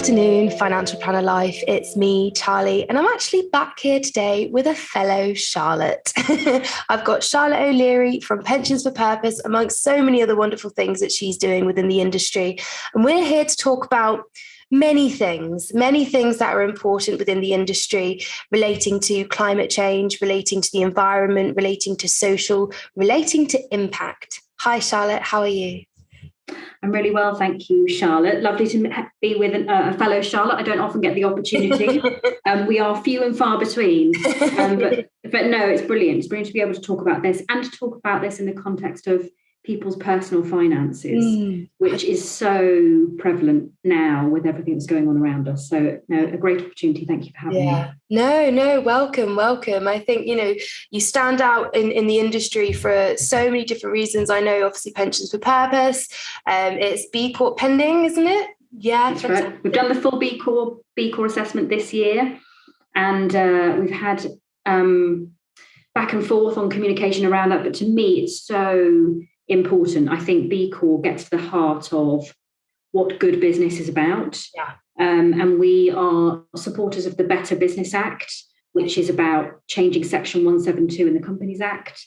afternoon, Financial Planner Life. It's me, Charlie, and I'm actually back here today with a fellow Charlotte. I've got Charlotte O'Leary from Pensions for Purpose, amongst so many other wonderful things that she's doing within the industry. And we're here to talk about many things that are important within the industry, relating to climate change, relating to the environment, relating to social, relating to impact. Hi, Charlotte. How are you? I'm really well, thank you, Charlotte. Lovely to be with a fellow Charlotte. I don't often get the opportunity. We are few and far between. But no, it's brilliant. It's brilliant to be able to talk about this and to talk about this in the context of people's personal finances, which is so prevalent now with everything that's going on around us. So, no, a great opportunity. Thank you for having me. No, welcome. I think, you stand out in the industry for so many different reasons. I know, obviously, Pensions for Purpose. It's B-Corp pending, isn't it? Yeah. That's right. We've done the full B-Corp assessment this year, and we've had back and forth on communication around that. But to me, it's so important. I think B-Corp gets to the heart of what good business is about. Yeah. And we are supporters of the Better Business Act, which is about changing Section 172 in the Companies Act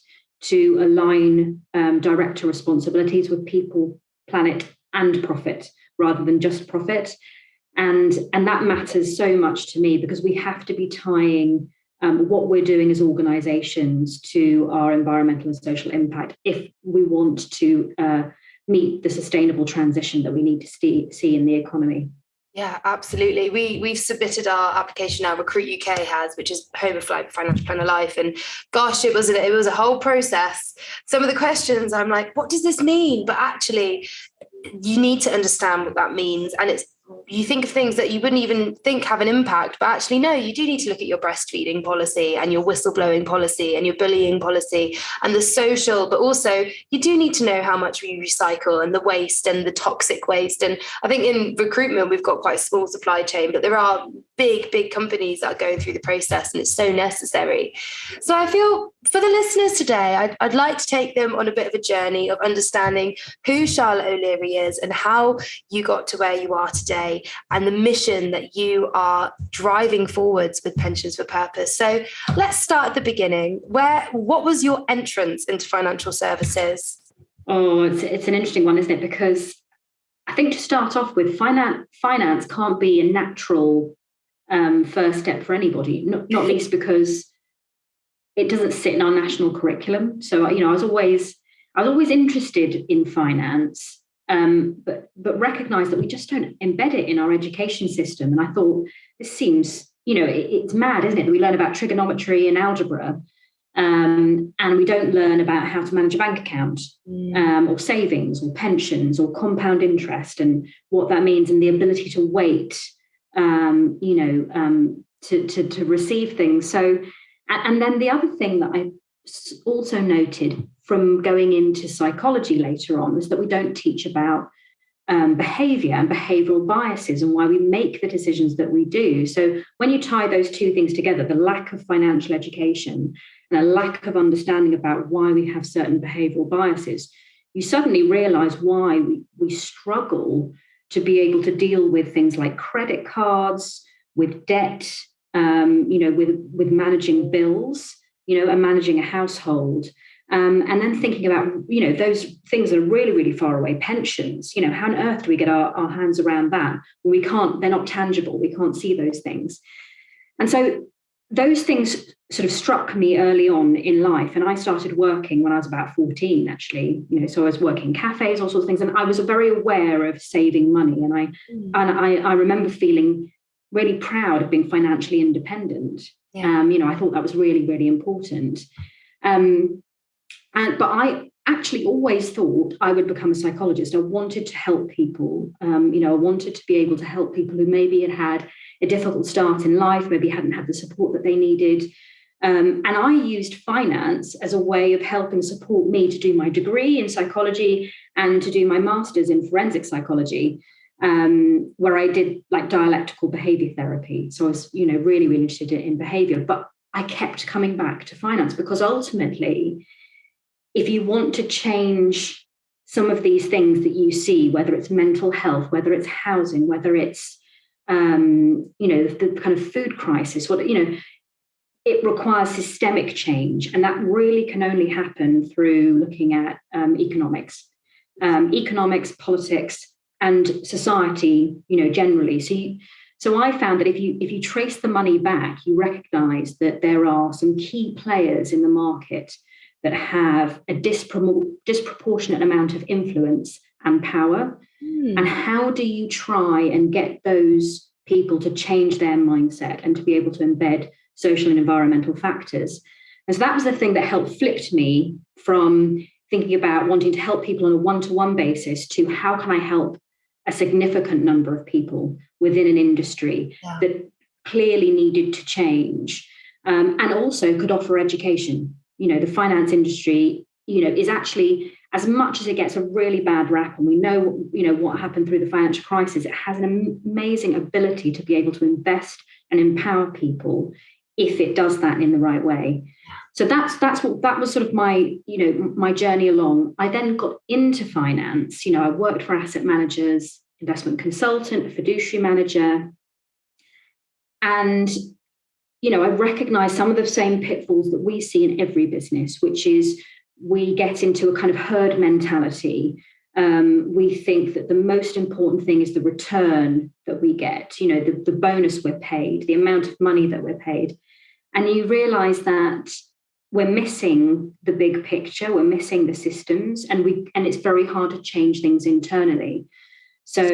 to align director responsibilities with people, planet, and profit, rather than just profit. And that matters so much to me, because we have to be tying what we're doing as organisations to our environmental and social impact if we want to meet the sustainable transition that we need to see in the economy. Yeah, absolutely. We've submitted our application now. Recruit UK has, which is home of Financial Planner Life, and gosh, it was a whole process. Some of the questions, I'm like, what does this mean? But actually, you need to understand what that means, and you think of things that you wouldn't even think have an impact, but actually, no, you do need to look at your breastfeeding policy and your whistleblowing policy and your bullying policy and the social, but also you do need to know how much we recycle and the waste and the toxic waste. And I think in recruitment, we've got quite a small supply chain, but there are big companies that are going through the process, and it's so necessary. So I feel for the listeners today, I'd like to take them on a bit of a journey of understanding who Charlotte O'Leary is and how you got to where you are today, and the mission that you are driving forwards with Pensions for Purpose. So let's start at the beginning. What was your entrance into financial services? Oh, it's an interesting one, isn't it? Because I think to start off with, finance can't be a natural first step for anybody, not least because it doesn't sit in our national curriculum. So, I was always interested in finance. But recognise that we just don't embed it in our education system. And I thought, this seems, it's mad, isn't it? That we learn about trigonometry and algebra, and we don't learn about how to manage a bank account, or savings, or pensions, or compound interest, and what that means, and the ability to wait, to receive things. So, and then the other thing that I also noted from going into psychology later on is that we don't teach about behaviour and behavioural biases and why we make the decisions that we do. So when you tie those two things together, the lack of financial education and a lack of understanding about why we have certain behavioural biases, you suddenly realise why we struggle to be able to deal with things like credit cards, with debt, with managing bills, and managing a household. And then thinking about, those things that are really, really far away, pensions, how on earth do we get our hands around that? Well, we can't, they're not tangible. We can't see those things. And so those things sort of struck me early on in life. And I started working when I was about 14, actually, so I was working in cafes, all sorts of things. And I was very aware of saving money. And I remember feeling really proud of being financially independent. Yeah. I thought that was really, really important. But I actually always thought I would become a psychologist. I wanted to help people. I wanted to be able to help people who maybe had a difficult start in life, maybe hadn't had the support that they needed. And I used finance as a way of helping support me to do my degree in psychology and to do my master's in forensic psychology, where I did like dialectical behavior therapy. So I was, really, really interested in behavior. But I kept coming back to finance because ultimately, if you want to change some of these things that you see, whether it's mental health, whether it's housing, whether it's the kind of food crisis. It requires systemic change, and that really can only happen through looking at economics, politics, and society, generally. So I found that if you trace the money back, you recognise that there are some key players in the market that have a disproportionate amount of influence and power. And how do you try and get those people to change their mindset and to be able to embed social and environmental factors? And so that was the thing that helped flipped me from thinking about wanting to help people on a one-to-one basis to how can I help a significant number of people within an industry that clearly needed to change, and also could offer education. The finance industry, is actually, as much as it gets a really bad rap, and we know, what happened through the financial crisis, it has an amazing ability to be able to invest and empower people if it does that in the right way. So that was sort of my, my journey along. I then got into finance. I worked for asset managers, investment consultant, fiduciary manager. And, I recognize some of the same pitfalls that we see in every business, which is we get into a kind of herd mentality. We think that the most important thing is the return that we get, the bonus we're paid, the amount of money that we're paid. And you realize that we're missing the big picture, we're missing the systems, and it's very hard to change things internally. So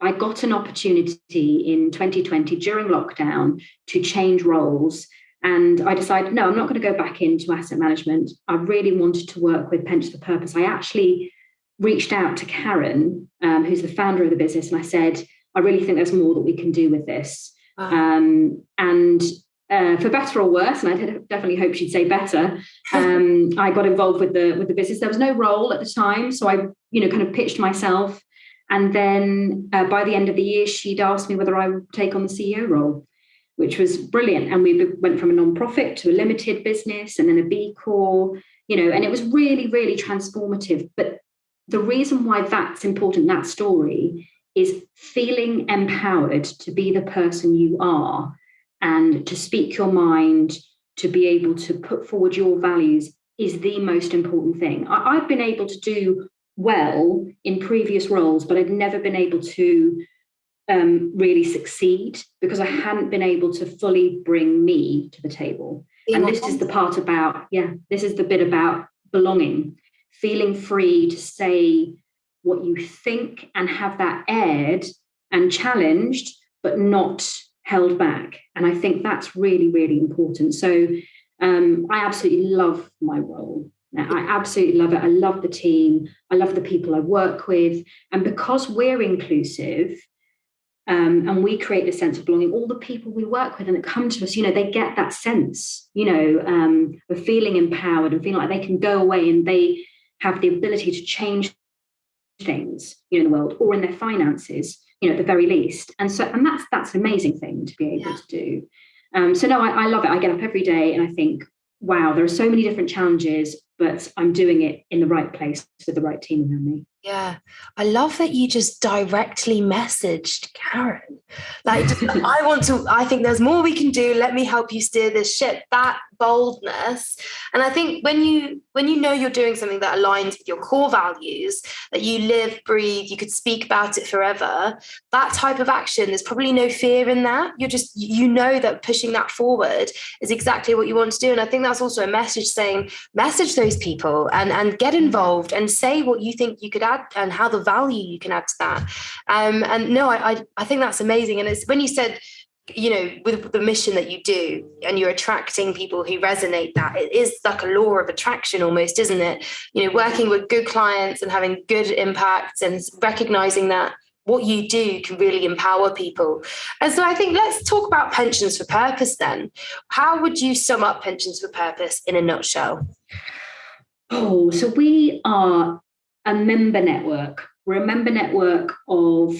I got an opportunity in 2020 during lockdown to change roles. And I decided, no, I'm not going to go back into asset management. I really wanted to work with Pension for Purpose. I actually reached out to Karen, who's the founder of the business, and I said, I really think there's more that we can do with this. Wow. For better or worse, and I definitely hope she'd say better, I got involved with the business. There was no role at the time, so I kind of pitched myself. And then by the end of the year, she'd asked me whether I would take on the CEO role, which was brilliant. And we went from a non-profit to a limited business and then a B-Corp, and it was really, really transformative. But the reason why that's important, that story, is feeling empowered to be the person you are and to speak your mind, to be able to put forward your values is the most important thing. I've been able to do well in previous roles, but I've never been able to really succeed because I hadn't been able to fully bring me to the table. And this is the part about, this is the bit about belonging, feeling free to say what you think and have that aired and challenged, but not held back. And I think that's really, really important. So I absolutely love my role. I absolutely love it. I love the team. I love the people I work with. And because we're inclusive and we create a sense of belonging, all the people we work with and that come to us, they get that sense, of feeling empowered and feeling like they can go away and they have the ability to change things, in the world or in their finances, at the very least. And that's an amazing thing to be able to do. So no, I love it. I get up every day and I think, wow, there are so many different challenges, but I'm doing it in the right place with the right team around me. Yeah, I love that you just directly messaged Karen. Like, I think there's more we can do. Let me help you steer this ship. That boldness. And I think when you know you're doing something that aligns with your core values, that you live, breathe, you could speak about it forever, that type of action, there's probably no fear in that. You're just, that pushing that forward is exactly what you want to do. And I think that's also a message saying, message those people and get involved and say what you think you could add and how the value you can add to that. And no, I think that's amazing. And it's when you said, with the mission that you do and you're attracting people who resonate, that it is like a law of attraction almost, isn't it? Working with good clients and having good impacts and recognizing that what you do can really empower people. And so I think let's talk about Pensions for Purpose then. How would you sum up Pensions for Purpose in a nutshell? Oh, so we are a member network. We're a member network of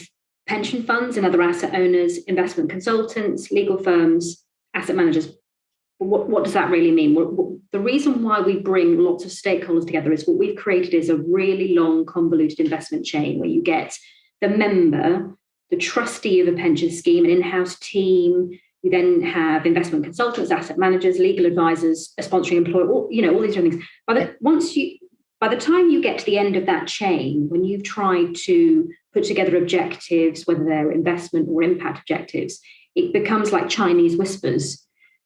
pension funds and other asset owners, investment consultants, legal firms, asset managers. What does that really mean? The reason why we bring lots of stakeholders together is what we've created is a really long, convoluted investment chain where you get the member, the trustee of a pension scheme, an in-house team. You then have investment consultants, asset managers, legal advisors, a sponsoring employer, all these different things. By the time you get to the end of that chain, when you've tried to put together objectives, whether they're investment or impact objectives, it becomes like Chinese whispers.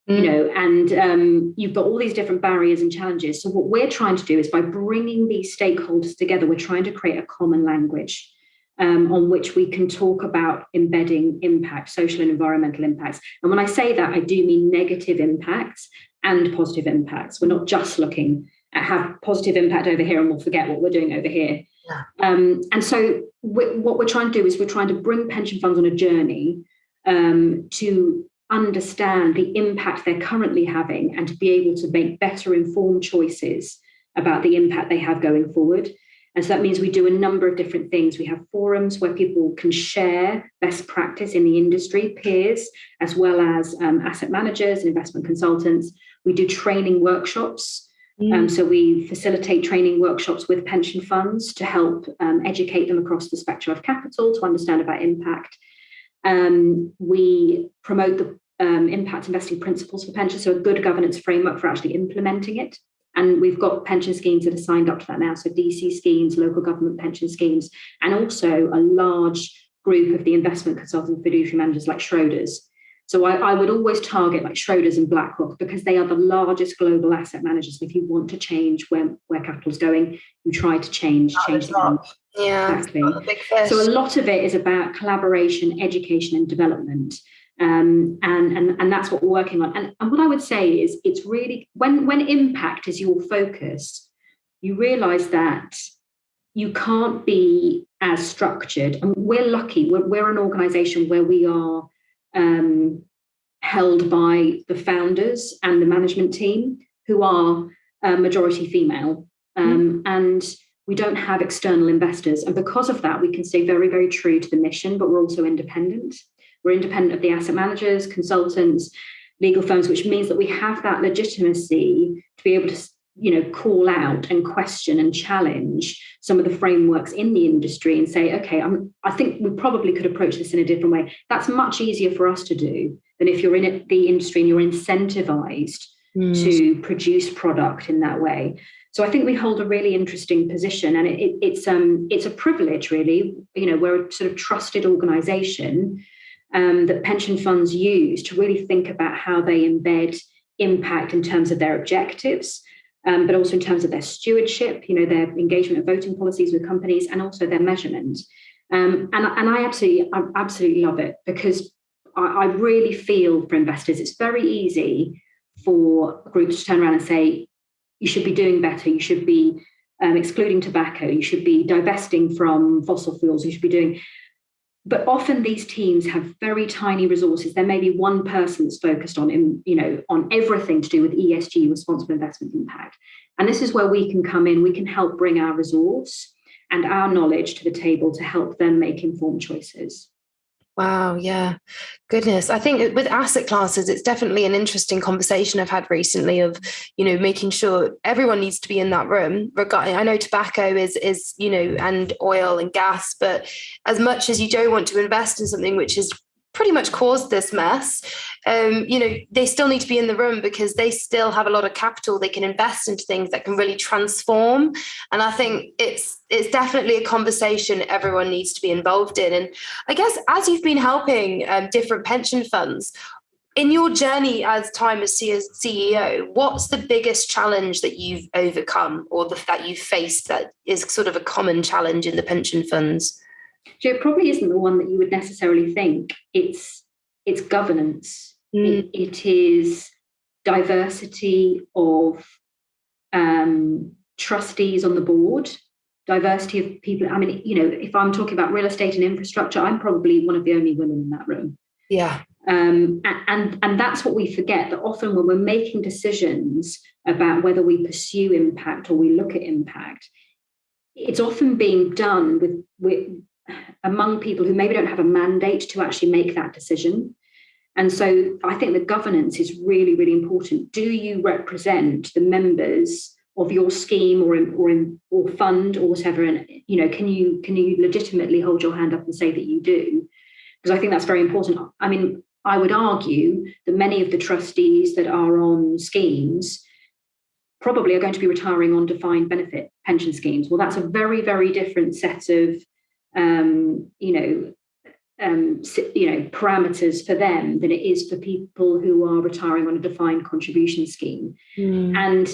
And you've got all these different barriers and challenges. So what we're trying to do is, by bringing these stakeholders together, we're trying to create a common language on which we can talk about embedding impact, social and environmental impacts. And when I say that, I do mean negative impacts and positive impacts. We're not just looking at have positive impact over here and we'll forget what we're doing over here. Yeah. And so what we're trying to do is we're trying to bring pension funds on a journey to understand the impact they're currently having and to be able to make better informed choices about the impact they have going forward. And so that means we do a number of different things. We have forums where people can share best practice in the industry, peers, as well as asset managers and investment consultants. We do training workshops. So we facilitate training workshops with pension funds to help educate them across the spectrum of capital to understand about impact. We promote the impact investing principles for pensions, so a good governance framework for actually implementing it. And we've got pension schemes that are signed up to that now, so DC schemes, local government pension schemes, and also a large group of the investment consultant fiduciary managers like Schroders. So I would always target like Schroders and BlackRock because they are the largest global asset managers. And if you want to change where capital's going, you try to change them. Yeah, exactly. So a lot of it is about collaboration, education, and development. And that's what we're working on. And what I would say is it's really when impact is your focus, you realize that you can't be as structured. And we're lucky. We're an organization where we are held by the founders and the management team who are majority female. And we don't have external investors. And because of that, we can stay very, very true to the mission, but we're also independent. We're independent of the asset managers, consultants, legal firms, which means that we have that legitimacy to be able to, call out and question and challenge some of the frameworks in the industry and say, okay, I think we probably could approach this in a different way. That's much easier for us to do than if you're in the industry and you're incentivized to produce product in that way. So I think we hold a really interesting position, and it's a privilege, really. We're a sort of trusted organization that pension funds use to really think about how they embed impact in terms of their objectives, but also in terms of their stewardship, their engagement and voting policies with companies, and also their measurement. And I absolutely love it because I really feel for investors, it's very easy for groups to turn around and say, you should be doing better, you should be excluding tobacco, you should be divesting from fossil fuels, you should be doing... But often these teams have very tiny resources. There may be one person that's focused on everything to do with ESG, responsible investment impact. And this is where we can come in. We can help bring our resource and our knowledge to the table to help them make informed choices. Wow, yeah. Goodness. I think with asset classes, it's definitely an interesting conversation I've had recently of, making sure everyone needs to be in that room. I know tobacco is, and oil and gas, but as much as you don't want to invest in something which is pretty much caused this mess, they still need to be in the room because they still have a lot of capital they can invest into things that can really transform. And I think it's definitely a conversation everyone needs to be involved in. And I guess as you've been helping different pension funds, in your journey as time as CEO, what's the biggest challenge that you've overcome or that you've faced that is sort of a common challenge in the pension funds? So it probably isn't the one that you would necessarily think. It's governance. It is diversity of trustees on the board, diversity of people. I mean, if I'm talking about real estate and infrastructure, I'm probably one of the only women in that room. Yeah. And that's what we forget, that often when we're making decisions about whether we pursue impact or we look at impact, it's often being done with among people who maybe don't have a mandate to actually make that decision. And so I think the governance is really, really important. Do you represent the members of your scheme or fund or whatever? And can you legitimately hold your hand up and say that you do? because I think that's very important. I mean, I would argue that many of the trustees that are on schemes probably are going to be retiring on defined benefit pension schemes. Well, that's a very, very different set of, parameters for them than it is for people who are retiring on a defined contribution scheme. And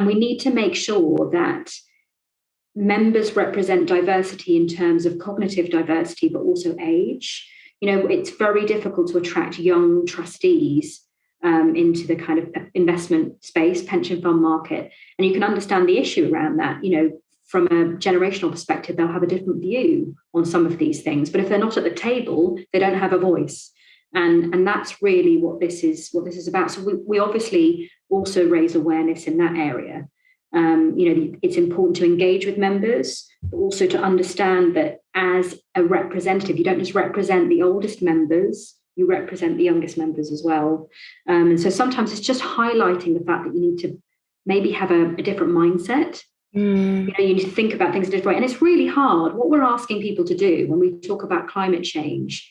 we need to make sure that members represent diversity in terms of cognitive diversity, but also age. It's very difficult to attract young trustees into the kind of investment space, pension fund market. And you can understand the issue around that. From a generational perspective, they'll have a different view on some of these things. But if they're not at the table, they don't have a voice. And that's really what this is about. So we obviously also raise awareness in that area. It's important to engage with members, but also to understand that as a representative, you don't just represent the oldest members, you represent the youngest members as well. And so sometimes it's just highlighting the fact that you need to maybe have a different mindset. You need to think about things a different way. And it's really hard. What we're asking people to do when we talk about climate change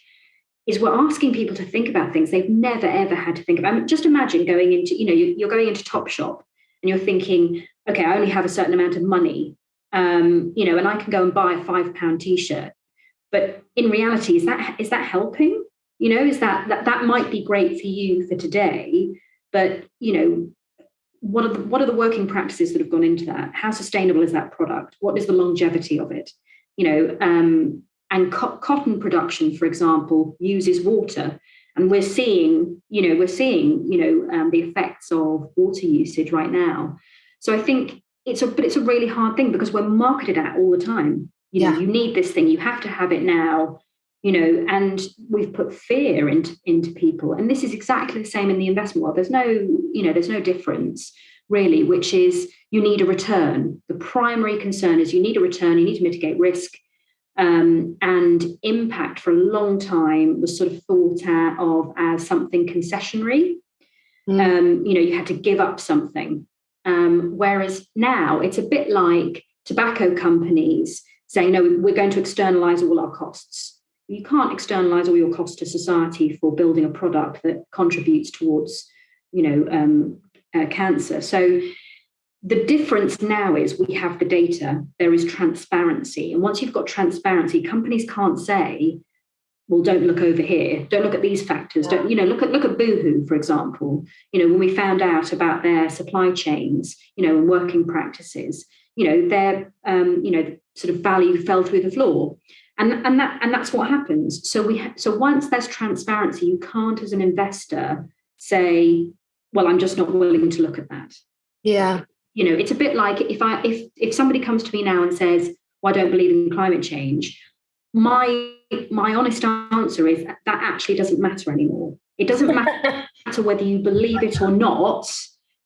is we're asking people to think about things they've never, ever had to think about. I mean, just imagine going into, you're going into Topshop and you're thinking, okay, I only have a certain amount of money, and I can go and buy a £5 t-shirt. But in reality, is that helping? Is that might be great for you for today, but what are the working practices that have gone into that? How sustainable is that product? What is the longevity of it? And cotton production, for example, uses water, and we're seeing the effects of water usage right now. So I think it's a really hard thing because we're marketed at all the time. You need this thing, you have to have it now. And we've put fear into people. And this is exactly the same in the investment world. There's no difference really, which is you need a return. The primary concern is you need a return, you need to mitigate risk. And impact for a long time was sort of thought of as something concessionary. You had to give up something. Whereas now it's a bit like tobacco companies saying, no, we're going to externalize all our costs. You can't externalize all your costs to society for building a product that contributes towards, cancer. So the difference now is we have the data, there is transparency. And once you've got transparency, companies can't say, well, don't look over here, don't look at these factors, don't, look at Boohoo, for example. When we found out about their supply chains, and working practices, their sort of value fell through the floor. And that's what happens. So once there's transparency, you can't, as an investor, say, well, I'm just not willing to look at that. Yeah. It's a bit like if somebody comes to me now and says, well, I don't believe in climate change, my honest answer is that actually doesn't matter anymore. It doesn't matter whether you believe it or not,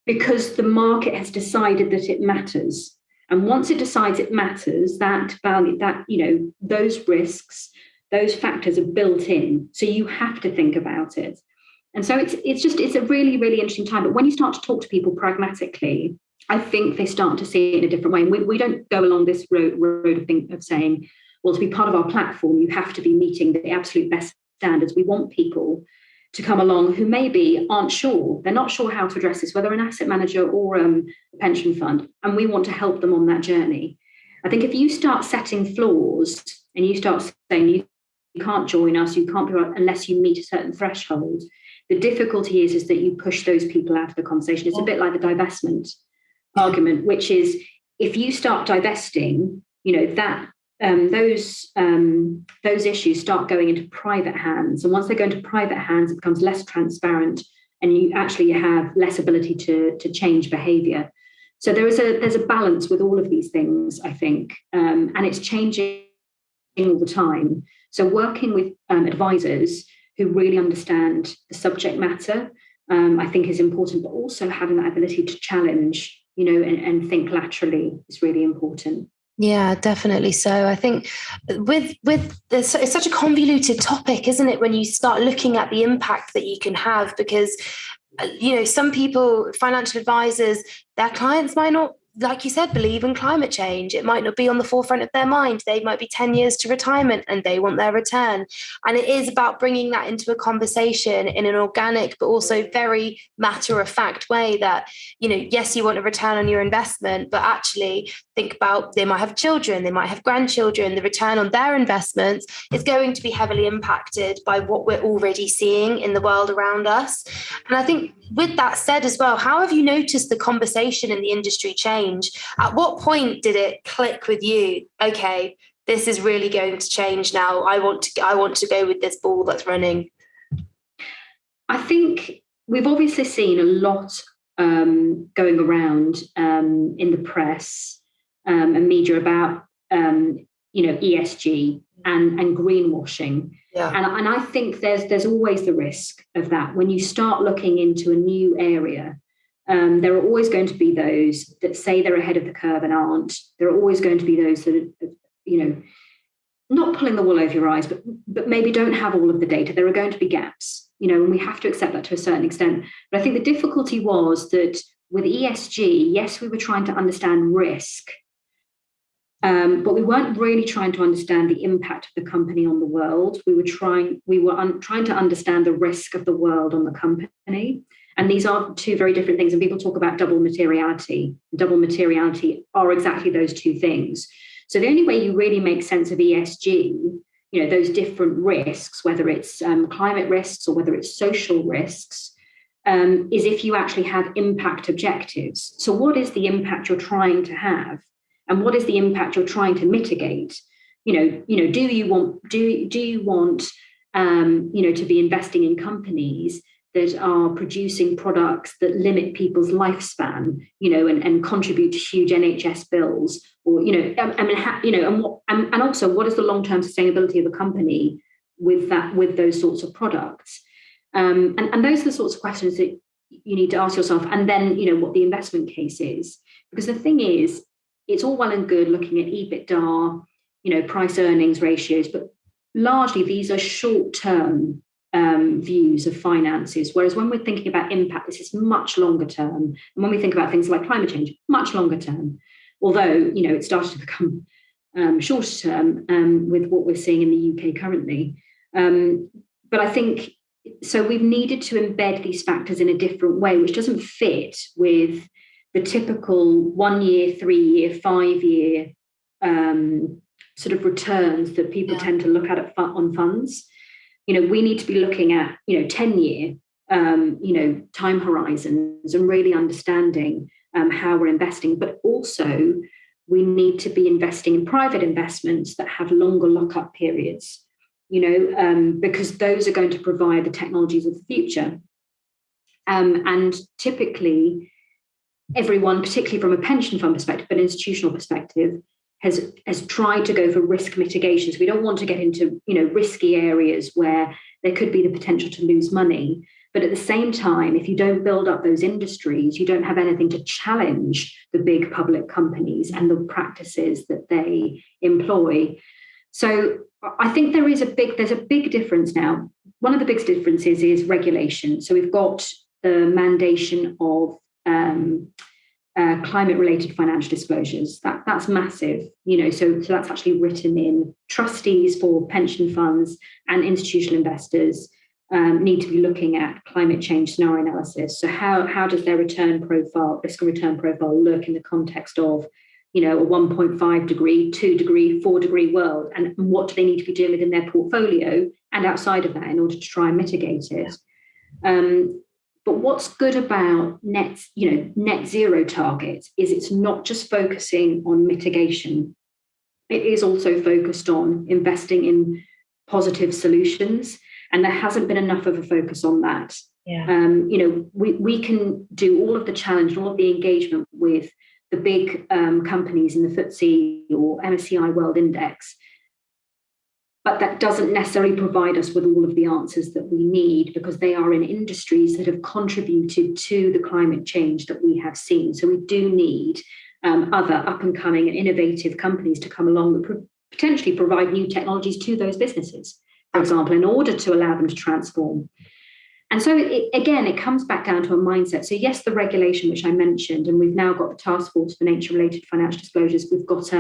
because the market has decided that it matters. And once it decides it matters, that value, those risks, those factors are built in. So you have to think about it. And so it's a really, really interesting time. But when you start to talk to people pragmatically, I think they start to see it in a different way. And we don't go along this road of saying, well, to be part of our platform, you have to be meeting the absolute best standards. We want people to come along who maybe aren't sure. They're not sure how to address this, whether an asset manager or a pension fund. And we want to help them on that journey. I think if you start setting floors and you start saying you can't join us, you can't be unless you meet a certain threshold, the difficulty is that you push those people out of the conversation. It's a bit like the divestment argument, which is if you start divesting, those issues start going into private hands. And once they go into private hands, it becomes less transparent and you actually have less ability to change behavior. So there's a balance with all of these things, I think, and it's changing all the time. So working with advisors who really understand the subject matter, I think is important, but also having that ability to challenge, and think laterally is really important. Yeah, definitely. So I think with this, it's such a convoluted topic, isn't it? When you start looking at the impact that you can have, because, some people, financial advisors, their clients might not like you said, believe in climate change. It might not be on the forefront of their mind. They might be 10 years to retirement and they want their return. And it is about bringing that into a conversation in an organic, but also very matter of fact way that, yes, you want a return on your investment, but actually think about, they might have children, they might have grandchildren. The return on their investments is going to be heavily impacted by what we're already seeing in the world around us. And I think with that said as well, how have you noticed the conversation in the industry change? At what point did it click with you? Okay, this is really going to change now. I want to go with this ball that's running. I think we've obviously seen a lot going around in the press and media about ESG and greenwashing. Yeah. And I think there's always the risk of that. When you start looking into a new area, there are always going to be those that say they're ahead of the curve and aren't. There are always going to be those that are, not pulling the wool over your eyes, but maybe don't have all of the data. There are going to be gaps, and we have to accept that to a certain extent. But I think the difficulty was that with ESG, yes, we were trying to understand risk, but we weren't really trying to understand the impact of the company on the world. We were trying to understand the risk of the world on the company. And these are two very different things. And people talk about double materiality. Double materiality are exactly those two things. So the only way you really make sense of ESG, those different risks, whether it's climate risks or whether it's social risks, is if you actually have impact objectives. So what is the impact you're trying to have? And what is the impact you're trying to mitigate? Do you want to be investing in companies that are producing products that limit people's lifespan, and contribute to huge NHS bills, or and also what is the long-term sustainability of a company with those sorts of products? And those are the sorts of questions that you need to ask yourself. And then what the investment case is, because the thing is, it's all well and good looking at EBITDA, price earnings ratios, but largely these are short-term views of finances. Whereas when we're thinking about impact, this is much longer term. And when we think about things like climate change, much longer term. Although, it started to become shorter term with what we're seeing in the UK currently. But I think, so we've needed to embed these factors in a different way, which doesn't fit with the typical 1 year, 3 year, 5 year sort of returns that people tend to look at on funds. We need to be looking at 10-year time horizons and really understanding how we're investing. But also we need to be investing in private investments that have longer lockup periods, because those are going to provide the technologies of the future. And typically, everyone, particularly from a pension fund perspective, but an institutional perspective, has tried to go for risk mitigations. We don't want to get into risky areas where there could be the potential to lose money. But at the same time, if you don't build up those industries, you don't have anything to challenge the big public companies and the practices that they employ. So I think there's a big difference now. One of the big differences is regulation. So we've got the mandation of climate-related financial disclosures. That's massive, so that's actually written in. Trustees for pension funds and institutional investors need to be looking at climate change scenario analysis. So how does their risk and return profile look in the context of, a 1.5 degree, 2 degree, 4 degree world, and what do they need to be doing within their portfolio and outside of that in order to try and mitigate it? But what's good about net zero targets is it's not just focusing on mitigation. It is also focused on investing in positive solutions. And there hasn't been enough of a focus on that. Yeah. We can do all of the challenge, all of the engagement with the big companies in the FTSE or MSCI World Index. But that doesn't necessarily provide us with all of the answers that we need, because they are in industries that have contributed to the climate change that we have seen. So we do need other up-and-coming and innovative companies to come along that potentially provide new technologies to those businesses, for example, in order to allow them to transform. And so it comes back down to a mindset. So yes, the regulation, which I mentioned, and we've now got the task force for nature-related financial disclosures. We've got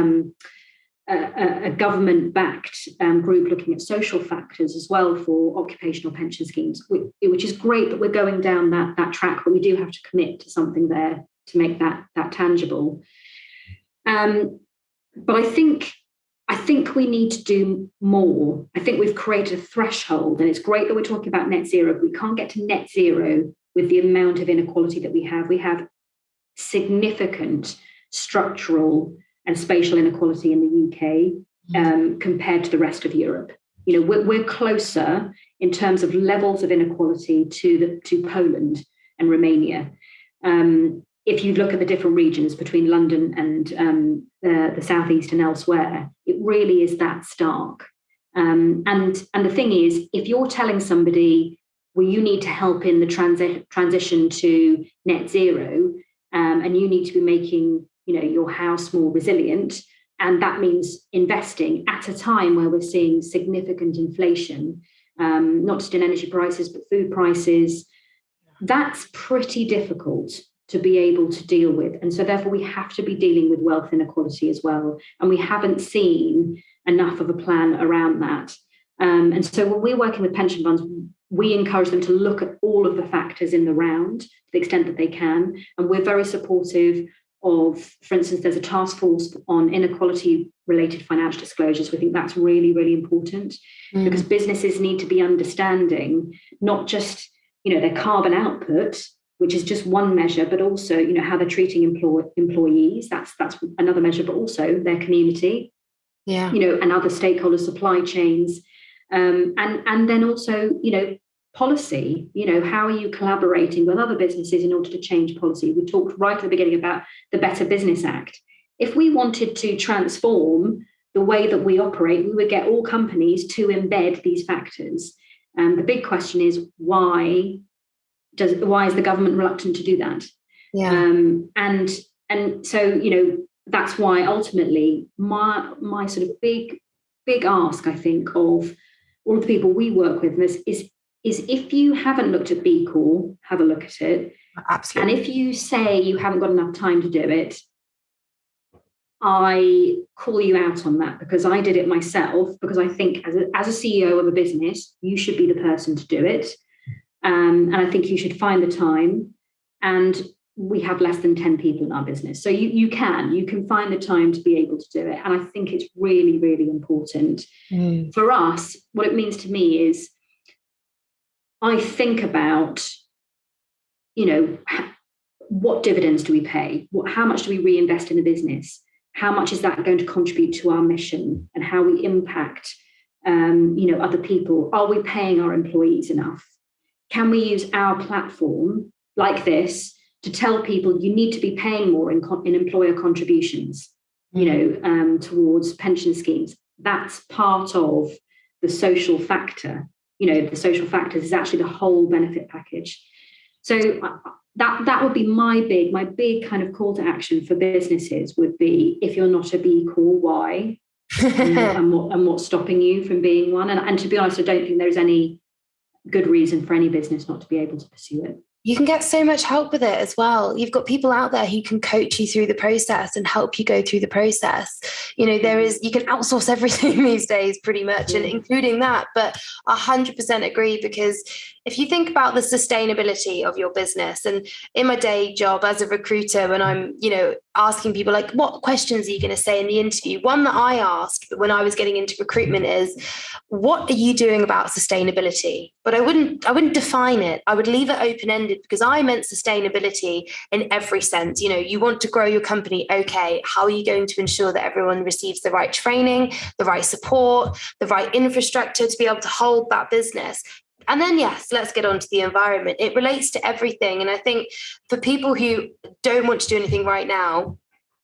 a government-backed group looking at social factors as well for occupational pension schemes, which is great that we're going down that track, but we do have to commit to something there to make that tangible. But I think we need to do more. I think we've created a threshold, and it's great that we're talking about net zero, but we can't get to net zero with the amount of inequality that we have. We have significant structural and spatial inequality in the UK compared to the rest of Europe. You know, we're closer in terms of levels of inequality to Poland and Romania. If you look at the different regions between London and the southeast and elsewhere, it really is that stark. And the thing is, if you're telling somebody, well, you need to help in the transition to net zero, and you need to be making, you know, your house more resilient, and that means investing at a time where we're seeing significant inflation, not just in energy prices but food prices, that's pretty difficult to be able to deal with. And so therefore we have to be dealing with wealth inequality as well. And we haven't seen enough of a plan around that. And so when we're working with pension funds, we encourage them to look at all of the factors in the round to the extent that they can. And we're very supportive of, for instance, there's a task force on inequality related financial disclosures. We think that's really, really important because businesses need to be understanding not just, you know, their carbon output, which is just one measure, but also, you know, how they're treating employees. That's another measure, but also their community, you know, and other stakeholders, supply chains, and then also, you know, policy. You know, how are you collaborating with other businesses in order to change policy? We talked right at the beginning about the Better Business Act. If we wanted to transform the way that we operate, we would get all companies to embed these factors. The big question is why is the government reluctant to do that? And so, you know, that's why ultimately my sort of big ask, I think, of all of the people we work with is if you haven't looked at B-Corp, have a look at it. Absolutely. And if you say you haven't got enough time to do it, I call you out on that, because I did it myself, because I think as a CEO of a business, you should be the person to do it. And I think you should find the time. And we have less than 10 people in our business. So you can find the time to be able to do it. And I think it's really, really important. For us, what it means to me is I think about, you know, what dividends do we pay? How much do we reinvest in the business? How much is that going to contribute to our mission and how we impact, you know, other people? Are we paying our employees enough? Can we use our platform like this to tell people you need to be paying more in employer contributions, you know, towards pension schemes? That's part of the social factor. You know, the social factors is actually the whole benefit package. So that would be my big kind of call to action for businesses would be, if you're not a B Corp, why? and what's stopping you from being one? And to be honest, I don't think there's any good reason for any business not to be able to pursue it. You can get so much help with it as well. You've got people out there who can coach you through the process and help you go through the process. You know, you can outsource everything these days pretty much, and including that. But 100% agree, because if you think about the sustainability of your business, and in my day job as a recruiter, when I'm, you know, asking people like, what questions are you going to say in the interview? One that I asked when I was getting into recruitment is, what are you doing about sustainability? But I wouldn't define it. I would leave it open-ended, because I meant sustainability in every sense. You know, you want to grow your company. Okay, how are you going to ensure that everyone receives the right training, the right support, the right infrastructure to be able to hold that business? And then, yes, let's get on to the environment. It relates to everything. And I think for people who don't want to do anything right now,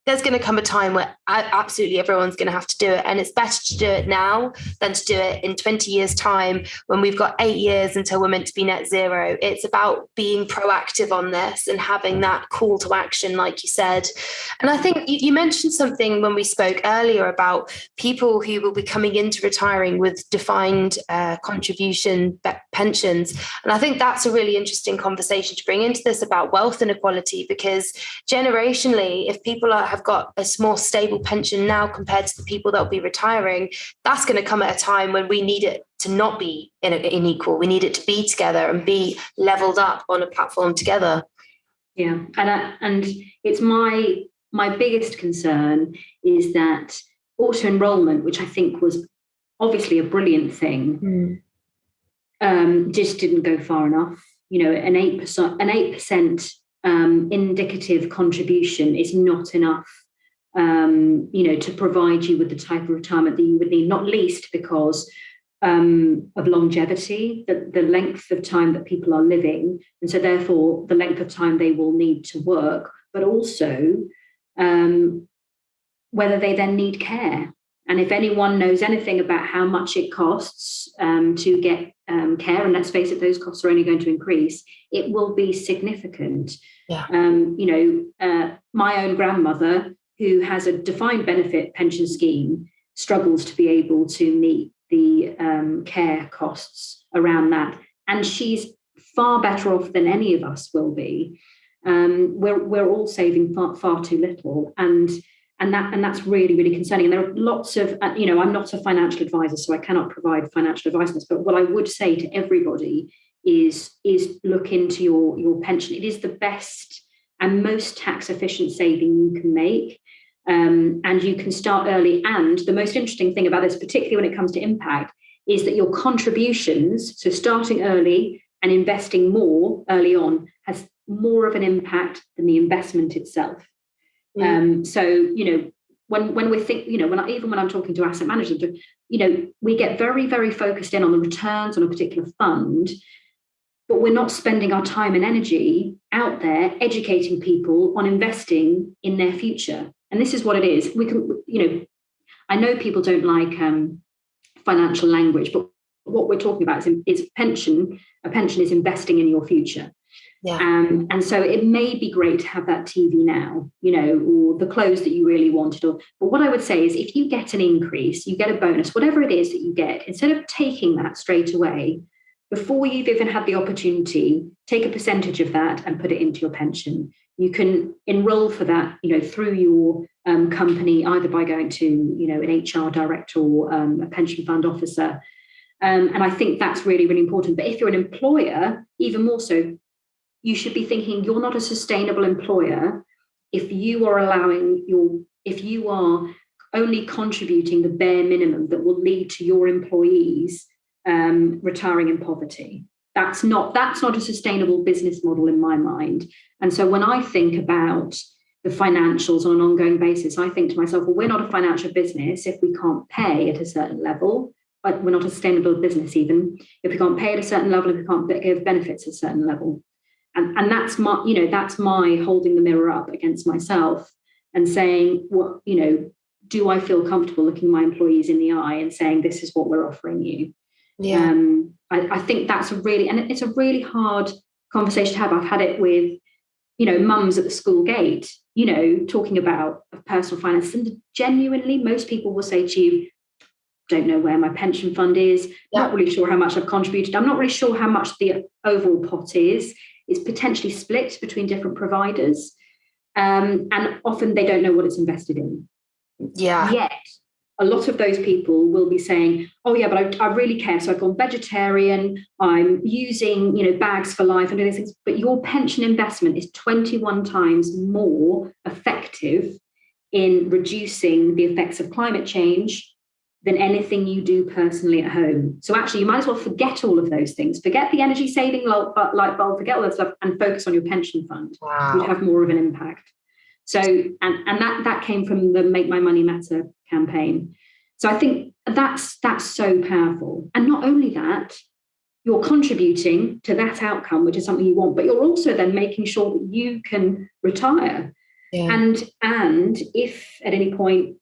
there's going to come a time where absolutely everyone's going to have to do it. And it's better to do it now than to do it in 20 years' time when we've got 8 years until we're meant to be net zero. It's about being proactive on this and having that call to action, like you said. And I think you mentioned something when we spoke earlier about people who will be coming into retiring with defined contribution pensions. And I think that's a really interesting conversation to bring into this about wealth inequality, because generationally, if people have got a more stable pension now compared to the people that will be retiring, that's going to come at a time when we need it to not be unequal. We need it to be together and be leveled up on a platform together. Yeah, and it's my biggest concern is that auto enrollment, which I think was obviously a brilliant thing, just didn't go far enough. An 8% indicative contribution is not enough, to provide you with the type of retirement that you would need, not least because of longevity, the length of time that people are living, and so therefore the length of time they will need to work, but also whether they then need care. And if anyone knows anything about how much it costs to get care, and let's face it, those costs are only going to increase, it will be significant. Yeah. My own grandmother, who has a defined benefit pension scheme, struggles to be able to meet the care costs around that. And she's far better off than any of us will be. We're all saving far too little. And that's really, really concerning. And there are lots of, I'm not a financial advisor, so I cannot provide financial advice on this, but what I would say to everybody is look into your pension. It is the best and most tax efficient saving you can make. And you can start early. And the most interesting thing about this, particularly when it comes to impact, is that your contributions, so starting early and investing more early on, has more of an impact than the investment itself. So, when we think, even when I'm talking to asset managers, we get very, very focused in on the returns on a particular fund, but we're not spending our time and energy out there educating people on investing in their future. And this is what it is. We can, I know people don't like financial language, but what we're talking about is pension. A pension is investing in your future. Yeah. And so it may be great to have that TV now, or the clothes that you really wanted. But what I would say is, if you get an increase, you get a bonus, whatever it is that you get, instead of taking that straight away, before you've even had the opportunity, take a percentage of that and put it into your pension. You can enroll for that, through your company, either by going to, an HR director or a pension fund officer. And I think that's really, really important. But if you're an employer, even more so, you should be thinking you're not a sustainable employer if you are only contributing the bare minimum that will lead to your employees retiring in poverty. That's not a sustainable business model in my mind. And so when I think about the financials on an ongoing basis, I think to myself, well, we're not a financial business if we can't pay at a certain level. But we're not a sustainable business even if we can't pay at a certain level, if we can't give benefits at a certain level. And that's my holding the mirror up against myself and saying, well, do I feel comfortable looking my employees in the eye and saying, this is what we're offering you? Yeah. I think that's it's a really hard conversation to have. I've had it with, mums at the school gate, talking about personal finance. And genuinely, most people will say to you, don't know where my pension fund is, not really sure how much I've contributed. I'm not really sure how much the overall pot is. It's potentially split between different providers. And often they don't know what it's invested in. Yeah. Yet, a lot of those people will be saying, oh, yeah, but I really care. So I've gone vegetarian. I'm using, bags for life and doing these things. But your pension investment is 21 times more effective in reducing the effects of climate change than anything you do personally at home. So actually, you might as well forget all of those things. Forget the energy saving light bulb, forget all that stuff, and focus on your pension fund. Wow. You'd have more of an impact. So, and that came from the Make My Money Matter campaign. So I think that's so powerful. And not only that, you're contributing to that outcome, which is something you want, but you're also then making sure that you can retire. Yeah. And if at any point,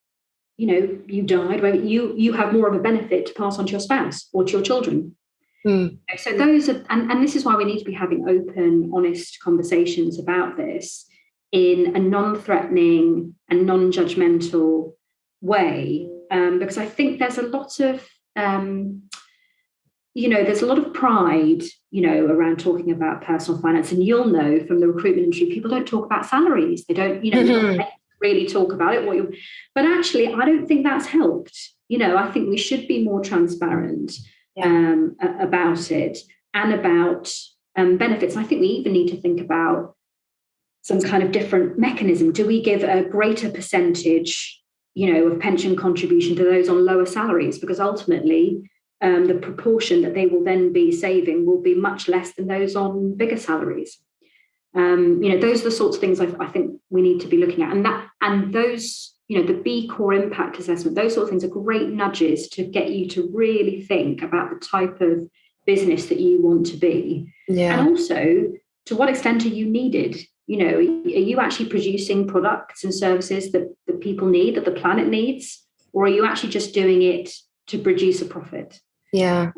you died, well, you have more of a benefit to pass on to your spouse or to your children. So those are, and this is why we need to be having open, honest conversations about this in a non-threatening and non-judgmental way, because I think there's a lot of there's a lot of pride, around talking about personal finance. And you'll know from the recruitment industry, people don't talk about salaries. They don't, really talk about it. But actually, I don't think that's helped. I think we should be more transparent about it and about benefits. I think we even need to think about some kind of different mechanism. Do we give a greater percentage, of pension contribution to those on lower salaries? Because ultimately, the proportion that they will then be saving will be much less than those on bigger salaries. Those are the sorts of things I think we need to be looking at. And those, the B-Corp impact assessment, those sort of things are great nudges to get you to really think about the type of business that you want to be. Yeah. And also, to what extent are you needed? Are you actually producing products and services that people need, that the planet needs? Or are you actually just doing it to produce a profit? Yeah.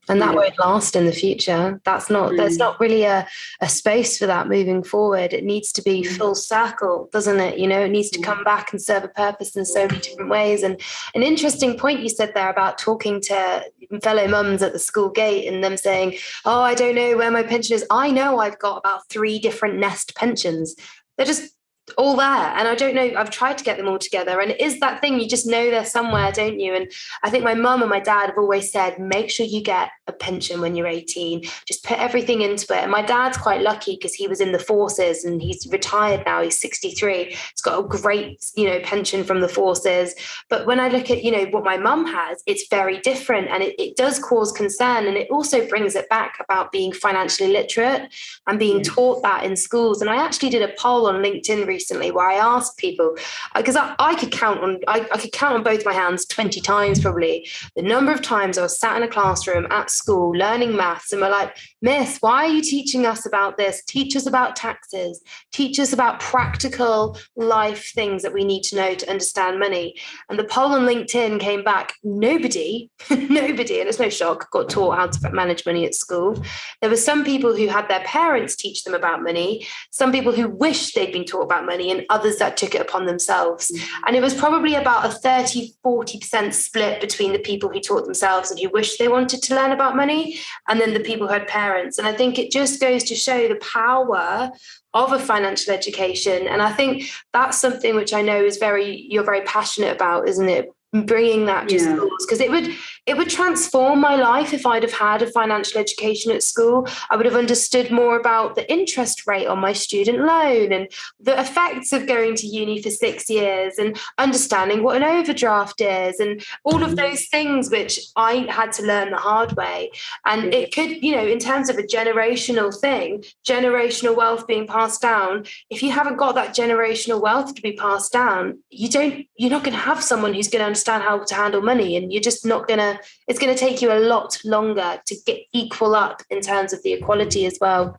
And that won't last in the future. There's not really a space for that moving forward. It needs to be full circle, doesn't it? It needs to come back and serve a purpose in so many different ways. And an interesting point you said there about talking to fellow mums at the school gate and them saying, oh, I don't know where my pension is. I know I've got about 3 different nest pensions. They're just all there. And I don't know, I've tried to get them all together. And it is that thing, you just know they're somewhere, don't you? And I think my mum and my dad have always said, make sure you get a pension when you're 18. Just put everything into it. And my dad's quite lucky because he was in the forces and he's retired now. He's 63. He's got a great, pension from the forces. But when I look at, what my mum has, it's very different. And it does cause concern. And it also brings it back about being financially literate and being taught that in schools. And I actually did a poll on LinkedIn recently where I asked people, because I could count on both my hands 20 times probably the number of times I was sat in a classroom at school learning maths and we're like, Miss, why are you teaching us about this? Teach us about taxes, teach us about practical life things that we need to know to understand money. And the poll on LinkedIn came back, nobody, and it's no shock, got taught how to manage money at school. There were some people who had their parents teach them about money, some people who wished they'd been taught about money, and others that took it upon themselves. And it was probably about a 30-40% split between the people who taught themselves and who wished they wanted to learn about money, and then the people who had parents. And I think it just goes to show the power of a financial education. And I think that's something which I know you're very passionate about, isn't it? Bringing that to schools, because it would transform my life if I'd have had a financial education at school. I would have understood more about the interest rate on my student loan and the effects of going to uni for 6 years and understanding what an overdraft is and all of those things which I had to learn the hard way. And it could, in terms of a generational thing, generational wealth being passed down, if you haven't got that generational wealth to be passed down, you're not going to have someone who's going to understand how to handle money, and you're just not it's going to take you a lot longer to get equal up in terms of the equality as well.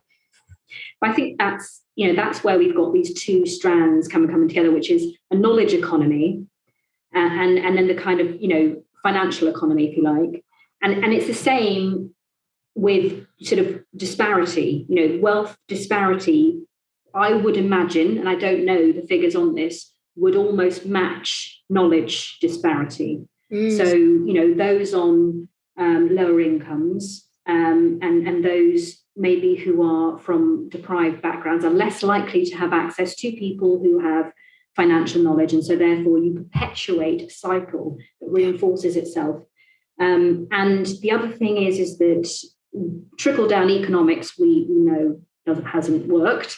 I think that's where we've got these two strands coming together, which is a knowledge economy and then the kind of financial economy, if you like, and it's the same with sort of disparity, wealth disparity. I would imagine, and I don't know the figures on this, would almost match knowledge disparity. So, those on lower incomes and those maybe who are from deprived backgrounds are less likely to have access to people who have financial knowledge. And so therefore you perpetuate a cycle that reinforces itself. And the other thing is that trickle down economics, we know hasn't worked.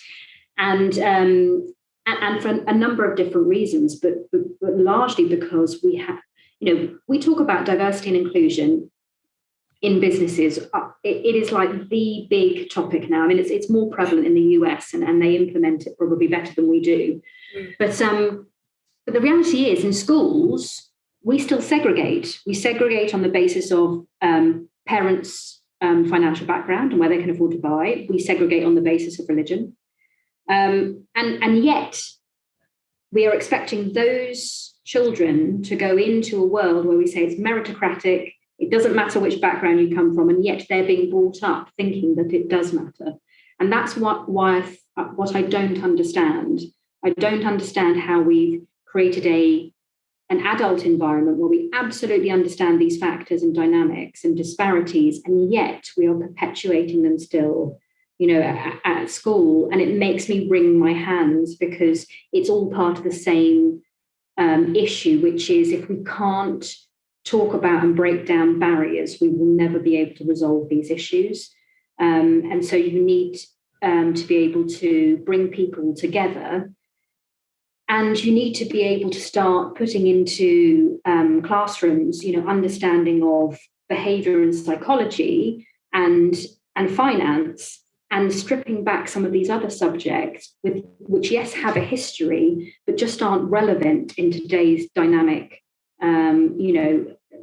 And for a number of different reasons, but largely because we have, we talk about diversity and inclusion in businesses. It is like the big topic now. I mean, it's more prevalent in the US and they implement it probably better than we do. But the reality is in schools, we still segregate. We segregate on the basis of parents' financial background and where they can afford to buy. We segregate on the basis of religion. And yet we are expecting those children to go into a world where we say it's meritocratic, it doesn't matter which background you come from, and yet they're being brought up thinking that it does matter. And that's what I don't understand. I don't understand how we've created an adult environment where we absolutely understand these factors and dynamics and disparities, and yet we are perpetuating them still, at school. And it makes me wring my hands, because it's all part of the same issue, which is, if we can't talk about and break down barriers, we will never be able to resolve these issues. And so you need to be able to bring people together, and you need to be able to start putting into classrooms, understanding of behavior and psychology and finance, and stripping back some of these other subjects, which, yes, have a history, but just aren't relevant in today's dynamic,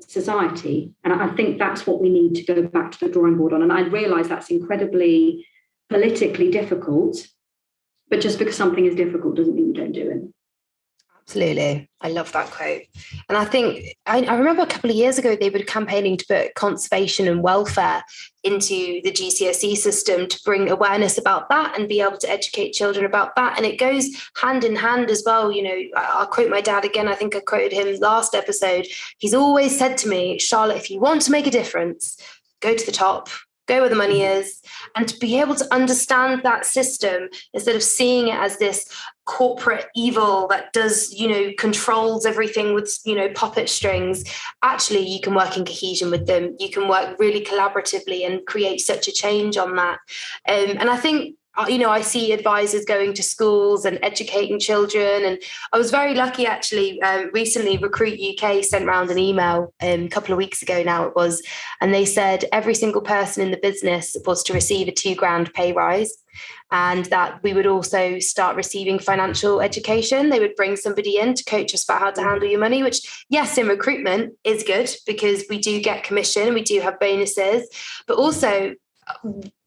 society. And I think that's what we need to go back to the drawing board on. And I realise that's incredibly politically difficult, but just because something is difficult doesn't mean you don't do it. Absolutely. I love that quote. And I think, I remember a couple of years ago, they were campaigning to put conservation and welfare into the GCSE system to bring awareness about that and be able to educate children about that. And it goes hand in hand as well. I'll quote my dad again. I think I quoted him last episode. He's always said to me, Charlotte, if you want to make a difference, go to the top. Go where the money is, and to be able to understand that system instead of seeing it as this corporate evil that does, controls everything with, puppet strings. Actually, you can work in cohesion with them. You can work really collaboratively and create such a change on that. And I think, I see advisors going to schools and educating children. And I was very lucky, actually. Recently, Recruit UK sent around an email a couple of weeks ago now it was, and they said every single person in the business was to receive a £2,000 pay rise, and that we would also start receiving financial education. They would bring somebody in to coach us about how to handle your money, which, yes, in recruitment is good because we do get commission, we do have bonuses, but also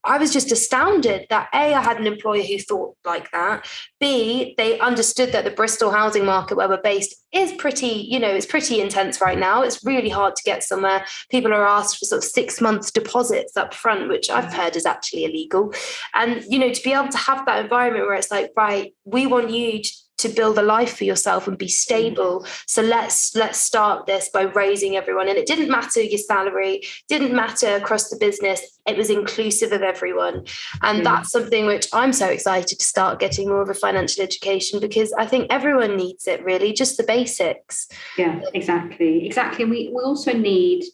I was just astounded that A, I had an employer who thought like that. B, they understood that the Bristol housing market where we're based is pretty, it's pretty intense right now. It's really hard to get somewhere. People are asked for sort of 6 months deposits up front, which I've heard is actually illegal. And, to be able to have that environment where it's like, right, we want you to build a life for yourself and be stable. So let's start this by raising everyone. And it didn't matter your salary, didn't matter across the business. It was inclusive of everyone. And that's something which I'm so excited to start getting more of a financial education, because I think everyone needs it, really, just the basics. Yeah, exactly. We also need,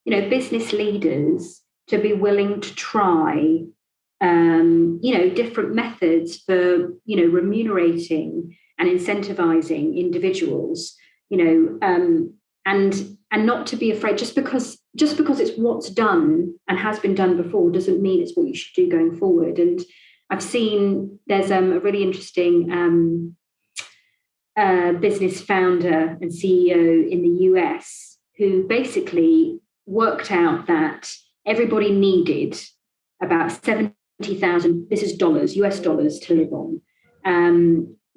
business leaders to be willing to try different methods for, remunerating and incentivizing individuals, and not to be afraid. Just because it's what's done and has been done before doesn't mean it's what you should do going forward. And I've seen there's a really interesting business founder and CEO in the US who basically worked out that everybody needed about 70,000, this is dollars, US dollars, to live on.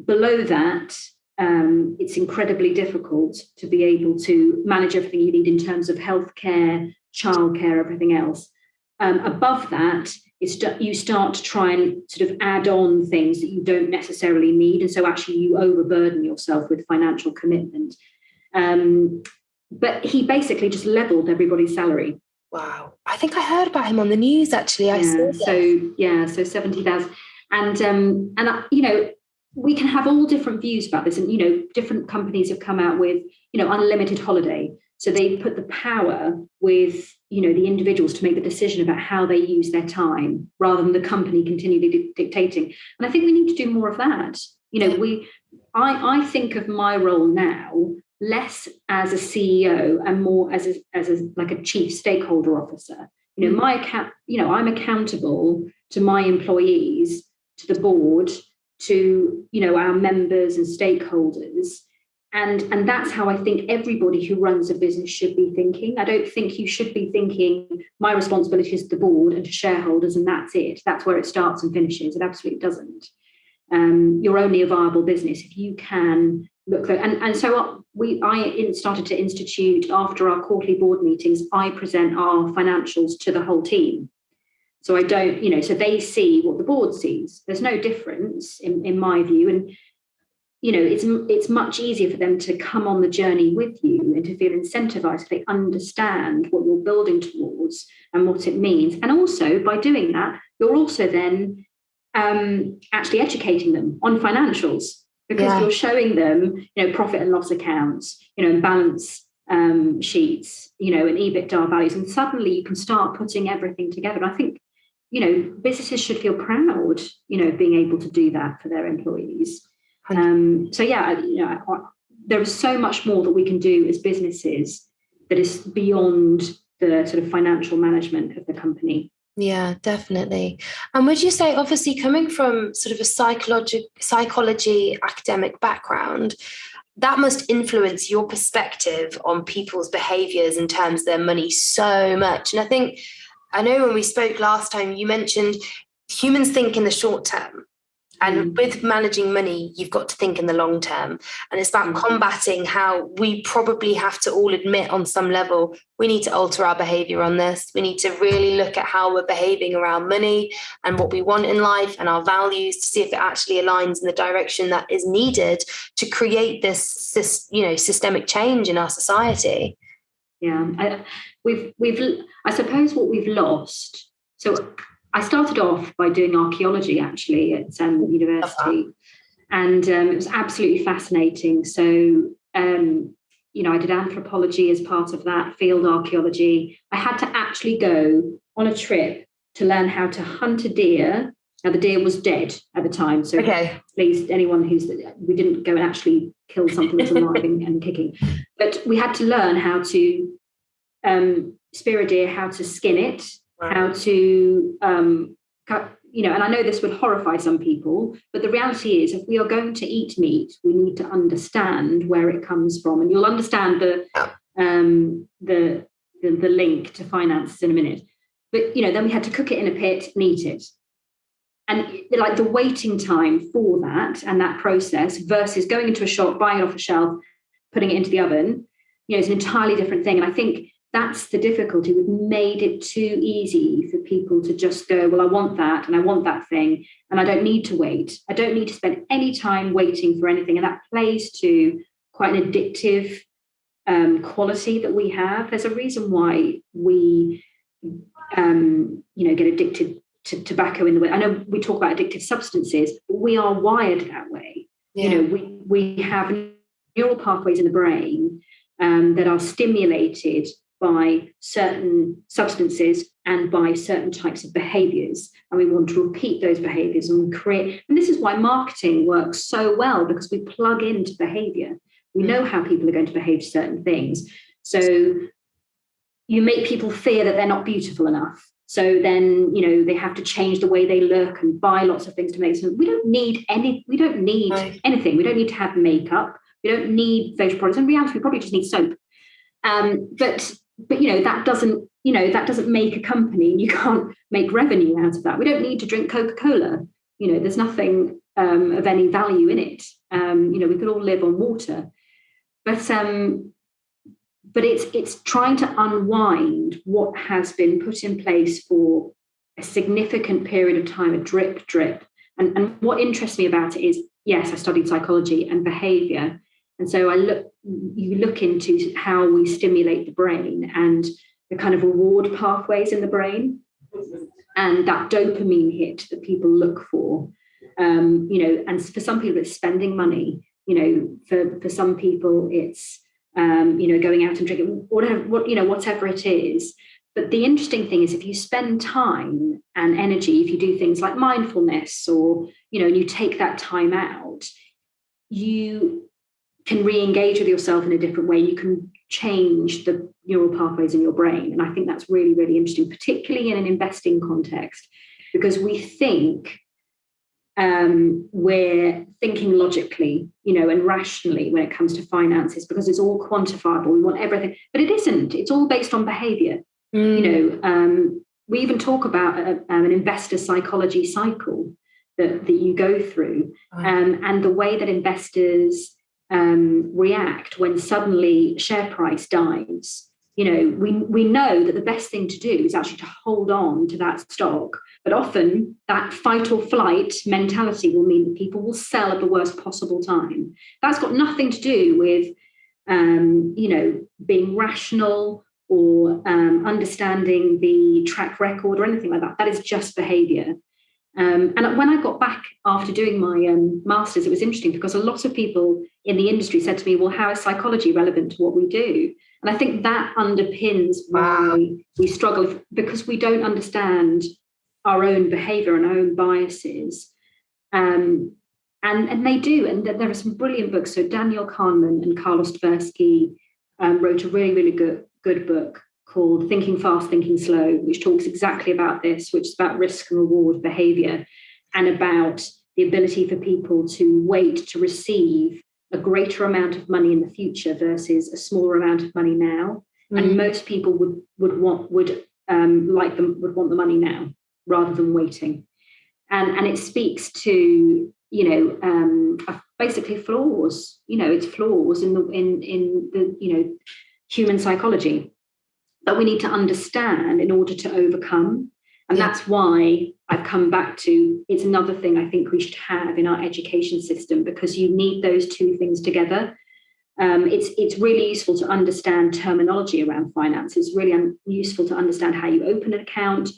Below that, it's incredibly difficult to be able to manage everything you need in terms of healthcare, childcare, everything else. Above that, you start to try and sort of add on things that you don't necessarily need. And so actually you overburden yourself with financial commitment. But he basically just leveled everybody's salary. Wow. I think I heard about him on the news, actually. So 70,000. And we can have all different views about this. And, different companies have come out with, unlimited holiday. So they put the power with, the individuals to make the decision about how they use their time rather than the company continually dictating. And I think we need to do more of that. I think of my role now less as a CEO and more as a chief stakeholder officer. I'm accountable to my employees, to the board, to our members and stakeholders, and that's how I think everybody who runs a business should be thinking. I don't think you should be thinking my responsibility is to the board and to shareholders, and that's it. That's where it starts and finishes. It absolutely doesn't. You're only a viable business if you can look at, and so I started to institute, after our quarterly board meetings, I present our financials to the whole team. So I don't, so they see what the board sees. There's no difference in my view. And it's much easier for them to come on the journey with you and to feel incentivized if they understand what you're building towards and what it means. And also by doing that, you're also then actually educating them on financials, because you're showing them, profit and loss accounts, and balance sheets, and EBITDA values, and suddenly you can start putting everything together. And I think, businesses should feel proud, of being able to do that for their employees. There is so much more that we can do as businesses that is beyond the sort of financial management of the company. Yeah, definitely. And would you say, obviously coming from sort of a psychology academic background, that must influence your perspective on people's behaviors in terms of their money so much? And I know when we spoke last time, you mentioned humans think in the short term. And with managing money, you've got to think in the long term. And it's about combating how we probably have to all admit on some level, we need to alter our behavior on this. We need to really look at how we're behaving around money and what we want in life and our values to see if it actually aligns in the direction that is needed to create this, systemic change in our society. Yeah, I suppose what we've lost. So I started off by doing archaeology, actually, at university, and it was absolutely fascinating. So, I did anthropology as part of that, field archaeology. I had to actually go on a trip to learn how to hunt a deer. Now, the deer was dead at the time, so please, anyone we didn't go and actually kill something that's alive and kicking, but we had to learn how to spear a deer, how to skin it, how to cut, and I know this would horrify some people, but the reality is if we are going to eat meat, we need to understand where it comes from. And you'll understand the link to finances in a minute. But, then we had to cook it in a pit and eat it. And like the waiting time for that and that process versus going into a shop, buying it off a shelf, putting it into the oven, is an entirely different thing. And I think that's the difficulty. We've made it too easy for people to just go, well, I want that and I want that thing and I don't need to wait. I don't need to spend any time waiting for anything. And that plays to quite an addictive quality that we have. There's a reason why we, get addicted to tobacco in the way. I know we talk about addictive substances, but we are wired that way. Yeah. We have neural pathways in the brain that are stimulated by certain substances and by certain types of behaviors. And we want to repeat those behaviors and create. And this is why marketing works so well, because we plug into behavior. We know how people are going to behave certain things. So you make people fear that they're not beautiful enough. So then, they have to change the way they look and buy lots of things to make sense. We don't need anything. We don't need to have makeup. We don't need facial products. In reality, we probably just need soap. But that doesn't make a company. You can't make revenue out of that. We don't need to drink Coca-Cola. There's nothing of any value in it. We could all live on water, but it's trying to unwind what has been put in place for a significant period of time, a drip. And what interests me about it is, yes, I studied psychology and behavior. And so you look into how we stimulate the brain and the kind of reward pathways in the brain and that dopamine hit that people look for, and for some people it's spending money, for some people it's, going out and drinking, whatever it is. But the interesting thing is if you spend time and energy, if you do things like mindfulness or, and you take that time out, you can re-engage with yourself in a different way. You can change the neural pathways in your brain. And I think that's really, really interesting, particularly in an investing context, because we think we're thinking logically, and rationally when it comes to finances, because it's all quantifiable. We want everything, but it isn't. It's all based on behavior. We even talk about an investor psychology cycle that you go through, and the way that investors react when suddenly share price dives. we know that the best thing to do is actually to hold on to that stock. But often that fight or flight mentality will mean that people will sell at the worst possible time. That's got nothing to do with, being rational or understanding the track record or anything like that. That is just behavior. And when I got back after doing my master's, it was interesting because a lot of people in the industry said to me, well, how is psychology relevant to what we do? And I think that underpins why we struggle, because we don't understand our own behavior and our own biases. And they do. And there are some brilliant books. So Daniel Kahneman and Carlos Tversky wrote a really, really good book called Thinking Fast, Thinking Slow, which talks exactly about this, which is about risk and reward behavior and about the ability for people to wait to receive a greater amount of money in the future versus a smaller amount of money now. And most people would want the money now rather than waiting. And it speaks to, basically flaws, it's flaws in the human psychology that we need to understand in order to overcome. And that's why I've come back to, it's another thing I think we should have in our education system, because you need those two things together. It's really useful to understand terminology around finance. It's really useful to understand how you open an account,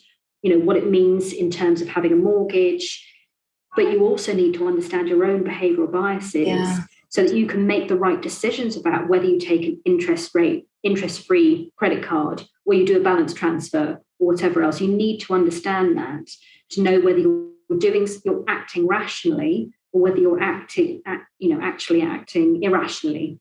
what it means in terms of having a mortgage. But you also need to understand your own behavioral biases so that you can make the right decisions about whether you take an interest-free credit card, or you do a balance transfer or whatever else. You need to understand that to know whether you're acting rationally or whether you're actually acting irrationally.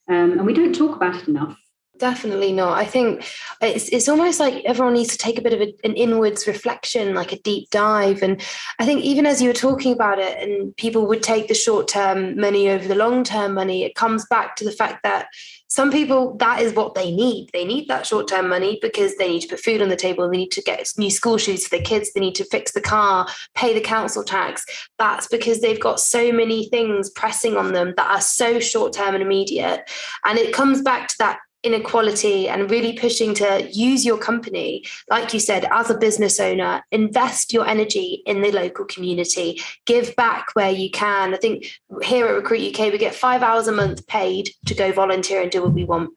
And we don't talk about it enough. Definitely not. I think it's almost like everyone needs to take a bit of an inwards reflection, like a deep dive. And I think even as you were talking about it, and people would take the short-term money over the long-term money, it comes back to the fact that some people, that is what they need. They need that short-term money because they need to put food on the table. They need to get new school shoes for their kids. They need to fix the car, pay the council tax. That's because they've got so many things pressing on them that are so short-term and immediate. And it comes back to that inequality and really pushing to use your company, like you said, as a business owner, invest your energy in the local community, give back where you can. I think here at Recruit UK, we get 5 hours a month paid to go volunteer and do what we want.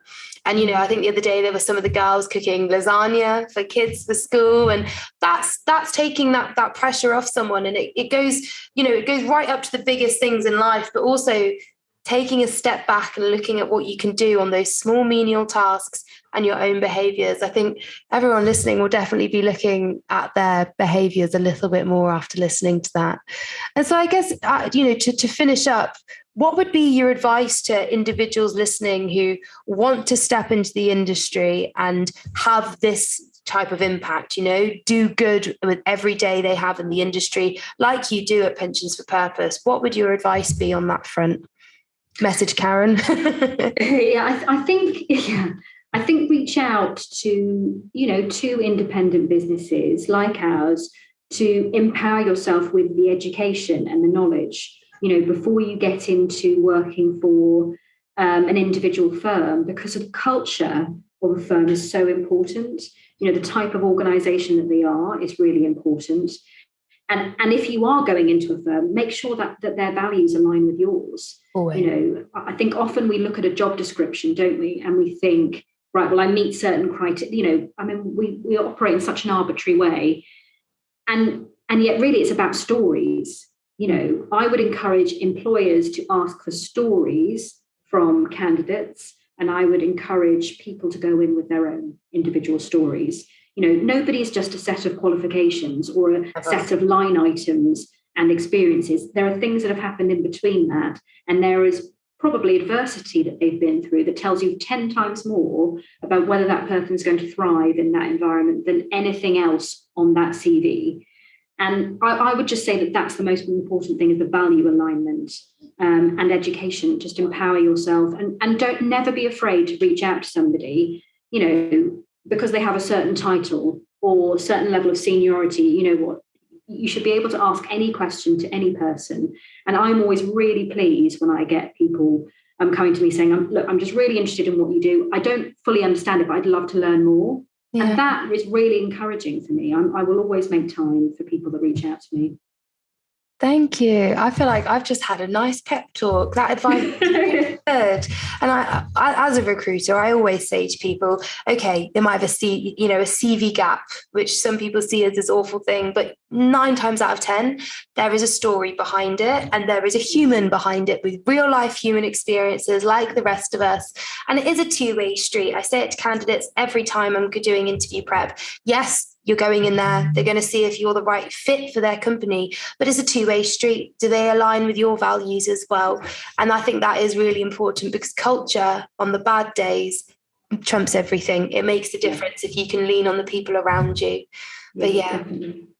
And, I think the other day there were some of the girls cooking lasagna for kids for school. And that's taking that pressure off someone. And it goes right up to the biggest things in life, but also taking a step back and looking at what you can do on those small menial tasks and your own behaviors. I think everyone listening will definitely be looking at their behaviors a little bit more after listening to that. And so I guess, to finish up, what would be your advice to individuals listening who want to step into the industry and have this type of impact, do good with every day they have in the industry, like you do at Pensions for Purpose? What would your advice be on that front? Message, Karen. I think reach out to independent businesses like ours to empower yourself with the education and the knowledge, before you get into working for an individual firm, because the culture of a firm is so important. The type of organization that they are is really important. And if you are going into a firm, make sure that their values align with yours. Always. I think often we look at a job description, don't we? And we think, right, well, I meet certain criteria. We operate in such an arbitrary way. And yet really it's about stories. I would encourage employers to ask for stories from candidates, and I would encourage people to go in with their own individual stories. Nobody's just a set of qualifications or a set of line items and experiences. There are things that have happened in between that, and there is probably adversity that they've been through that tells you 10 times more about whether that person's going to thrive in that environment than anything else on that CV. And I would just say that that's the most important thing, is the value alignment and education. Just empower yourself and never be afraid to reach out to somebody, because they have a certain title or certain level of seniority. You should be able to ask any question to any person. And I'm always really pleased when I get people coming to me saying, look, I'm just really interested in what you do. I don't fully understand it, but I'd love to learn more. Yeah. And that is really encouraging for me. I will always make time for people that reach out to me. Thank you. I feel like I've just had a nice pep talk. That advice is really good. And I, as a recruiter, I always say to people, okay, they might have a CV gap, which some people see as this awful thing, but 9 times out of 10, there is a story behind it, and there is a human behind it with real life human experiences like the rest of us. And it is a two-way street. I say it to candidates every time I'm doing interview prep. Yes, you're going in there, they're going to see if you're the right fit for their company, but it's a two-way street. Do they align with your values as well? And I think that is really important, because culture on the bad days trumps everything. It makes a difference if you can lean on the people around you. But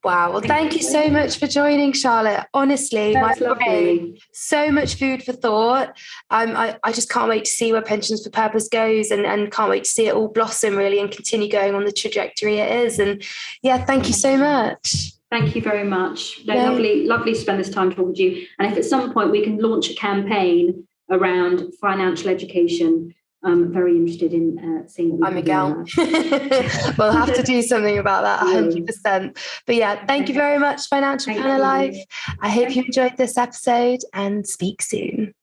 wow. Well, thank you so much for joining, Charlotte. Honestly, that's my brain, lovely. so much food for thought. I just can't wait to see where Pensions for Purpose goes, and can't wait to see it all blossom really and continue going on the trajectory it is. And yeah, thank you so much. Thank you very much. Lovely to spend this time talking to you. And if at some point we can launch a campaign around financial education, I'm very interested in seeing what we can do. We'll have to do something about that, 100%. But yeah, thank you very much, Financial Planner Life. I hope you enjoyed this episode, and speak soon.